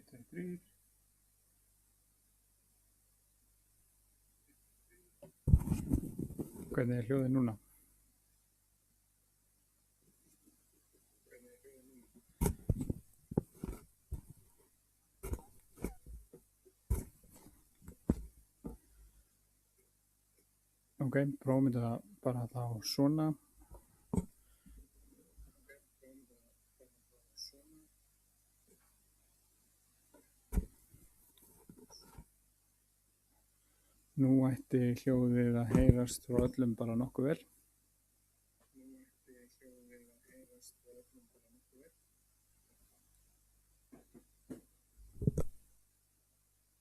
1, 2, 3. Hvernig er hljóðið núna? Ok, prófum þetta bara þá svona. Nú ætti hljóðið að heyrast frá öllum bara nokkuð vel.